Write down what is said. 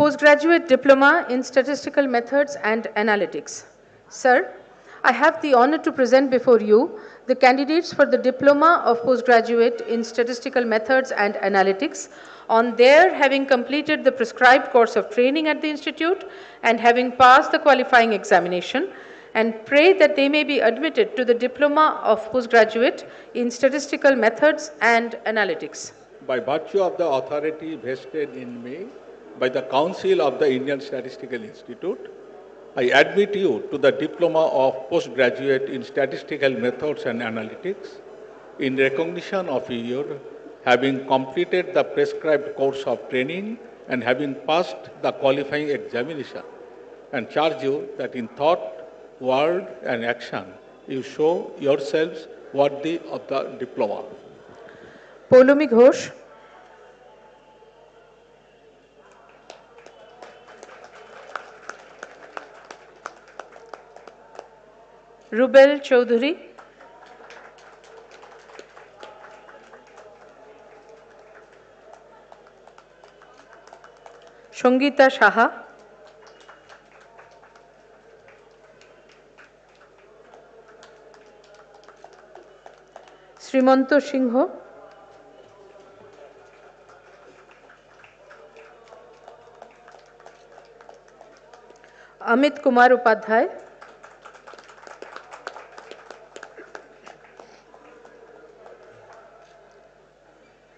Postgraduate Diploma in Statistical Methods and Analytics. Sir, I have the honor to present before you the candidates for the Diploma of Postgraduate in Statistical Methods and Analytics on their having completed the prescribed course of training at the Institute and having passed the qualifying examination, and pray that they may be admitted to the Diploma of Postgraduate in Statistical Methods and Analytics. By virtue of the authority vested in me by the Council of the Indian Statistical Institute, I admit you to the Diploma of Postgraduate in Statistical Methods and Analytics in recognition of your having completed the prescribed course of training and having passed the qualifying examination, and charge you that in thought, word, and action you show yourselves worthy of the diploma. Poulomi Ghosh. Rubel Chaudhary. Shongita Saha. Srimanto Singh. Amit Kumar Upadhyay.